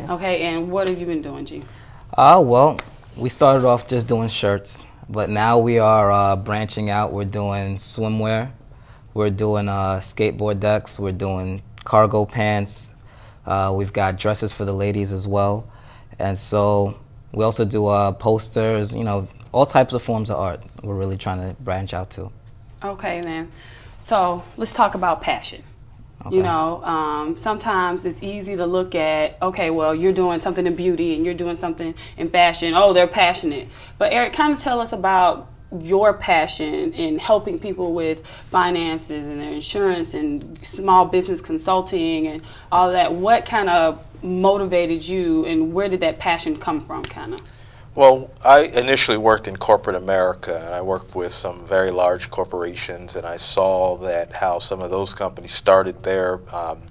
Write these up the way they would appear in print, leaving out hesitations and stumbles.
Okay, and what have you been doing, G? Well, we started off just doing shirts, but now we are branching out. We're doing swimwear, we're doing skateboard decks, we're doing cargo pants, we've got dresses for the ladies as well, and so we also do posters, you know, all types of forms of art we're really trying to branch out to. Okay, then. So let's talk about passion. Okay. You know, sometimes it's easy to look at, okay, well, you're doing something in beauty and you're doing something in fashion. Oh, they're passionate. But Eric, kind of tell us about your passion in helping people with finances and their insurance and small business consulting and all that. What kind of motivated you, and where did that passion come from, kind of? Well, I initially worked in corporate America, and I worked with some very large corporations, and I saw that how some of those companies started their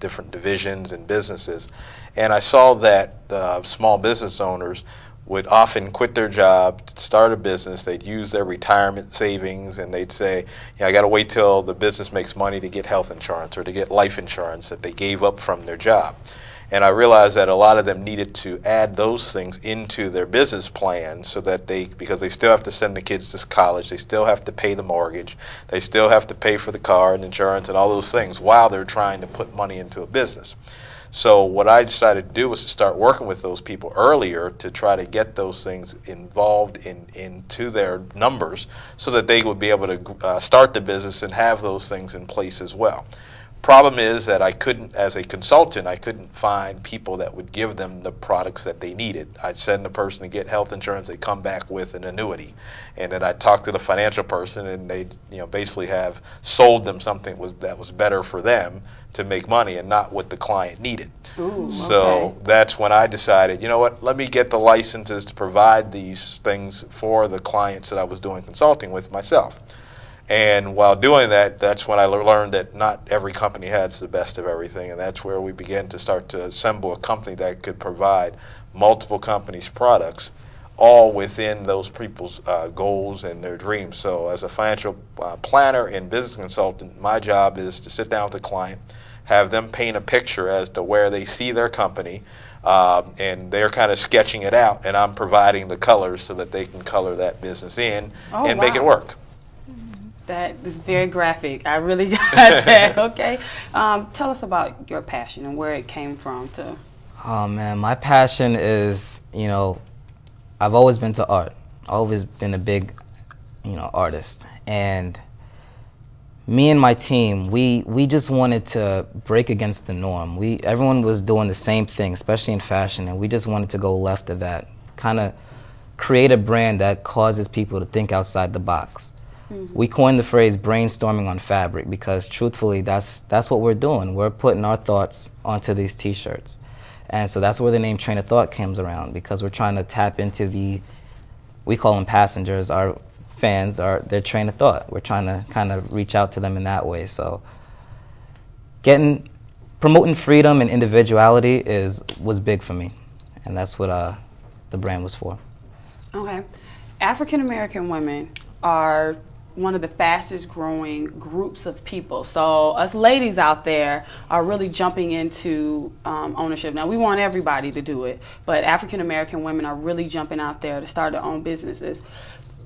different divisions and businesses, and I saw that small business owners would often quit their job to start a business. They'd use their retirement savings, and they'd say, I got to wait till the business makes money to get health insurance or to get life insurance that they gave up from their job. And I realized that a lot of them needed to add those things into their business plan so that because they still have to send the kids to college, they still have to pay the mortgage, they still have to pay for the car and insurance and all those things while they're trying to put money into a business. So what I decided to do was to start working with those people earlier to try to get those things involved into their numbers so that they would be able to start the business and have those things in place as well. Problem is that I couldn't, as a consultant, I couldn't find people that would give them the products that they needed. I'd send the person to get health insurance, they'd come back with an annuity. And then I'd talk to the financial person and they'd basically have sold them something that was better for them to make money and not what the client needed. Ooh, so okay. That's when I decided, you know what, let me get the licenses to provide these things for the clients that I was doing consulting with myself. And while doing that, that's when I learned that not every company has the best of everything, and that's where we began to start to assemble a company that could provide multiple companies' products, all within those people's goals and their dreams. So as a financial planner and business consultant, my job is to sit down with the client, have them paint a picture as to where they see their company, and they're kind of sketching it out, and I'm providing the colors so that they can color that business in and make it work. That is very graphic. I really got that. Okay. Tell us about your passion and where it came from, too. Oh, man, my passion is, I've always been to art. Always been a big, artist. And me and my team, we just wanted to break against the norm. Everyone was doing the same thing, especially in fashion, and we just wanted to go left of that, kind of create a brand that causes people to think outside the box. We coined the phrase brainstorming on fabric because truthfully that's what we're doing. We're putting our thoughts onto these t-shirts. And so that's where the name Train of Thought comes around, because we're trying to tap into we call them passengers, our fans, their train of thought. We're trying to kind of reach out to them in that way. So promoting freedom and individuality was big for me, and that's what the brand was for. Okay. African American women are one of the fastest growing groups of people. So us ladies out there are really jumping into ownership. Now, we want everybody to do it, but African American women are really jumping out there to start their own businesses.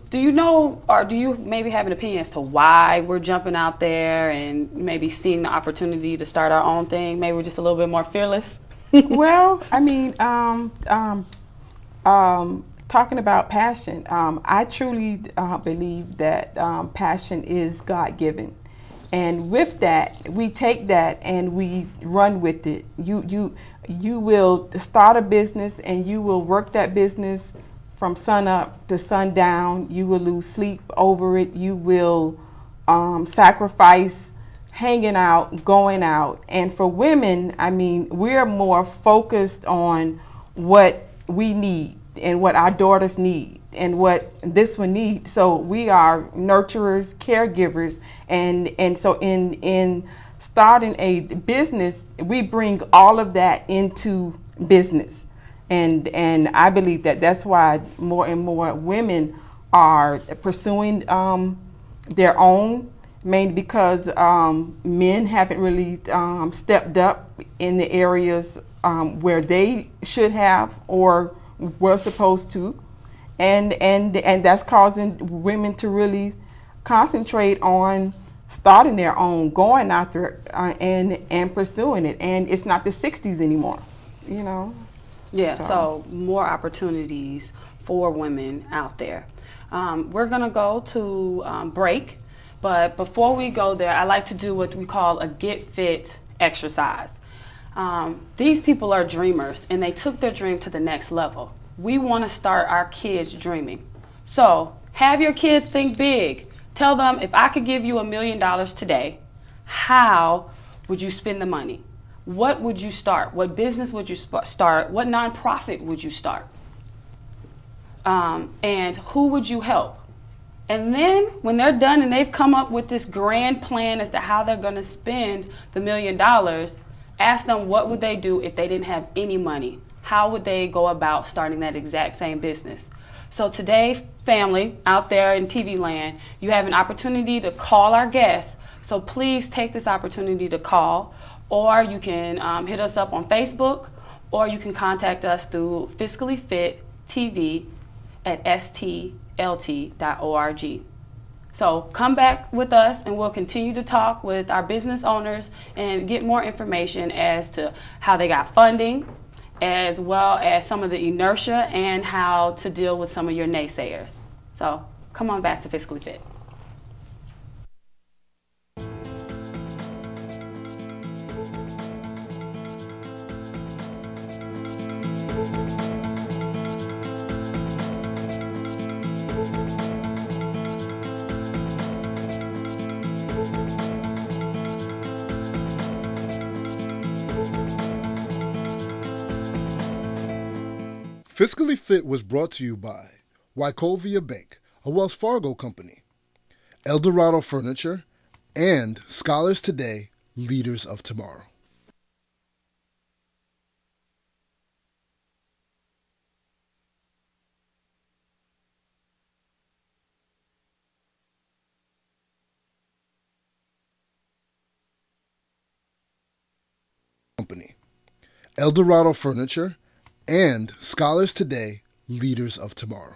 Do you know, or do you maybe have an opinion as to why we're jumping out there and maybe seeing the opportunity to start our own thing? Maybe we're just a little bit more fearless? Well, I mean, talking about passion, I truly believe that passion is God-given, and with that, we take that and we run with it. You will start a business and you will work that business from sun up to sundown. You will lose sleep over it. You will sacrifice hanging out, going out. And for women, I mean, we're more focused on what we need and what our daughters need and what this one needs. So we are nurturers, caregivers, and so in starting a business, we bring all of that into business, and I believe that that's why more and more women are pursuing their own, mainly because men haven't really stepped up in the areas where they should have or were supposed to, and that's causing women to really concentrate on starting their own, going after and pursuing it. And it's not the 60s anymore, you know. Yeah, so more opportunities for women out there. We're gonna go to break, but before we go there, I like to do what we call a get fit exercise. These people are dreamers, and they took their dream to the next level. We want to start our kids dreaming. So have your kids think big. Tell them, if I could give you $1 million today, how would you spend the money? What would you start? What business would you start? What nonprofit would you start? And who would you help? And then when they're done and they've come up with this grand plan as to how they're going to spend the $1 million, ask them what would they do if they didn't have any money? How would they go about starting that exact same business? So today, family out there in TV land, you have an opportunity to call our guests. So please take this opportunity to call, or you can hit us up on Facebook, or you can contact us through Fiscally FIT TV at stlt.org. So come back with us and we'll continue to talk with our business owners and get more information as to how they got funding, as well as some of the inertia and how to deal with some of your naysayers. So come on back to Fiscally Fit. Fiscally Fit was brought to you by Wachovia Bank, a Wells Fargo Company, Eldorado Furniture, and Scholars Today, Leaders of Tomorrow. Company, Eldorado Furniture, and Scholars Today, Leaders of Tomorrow.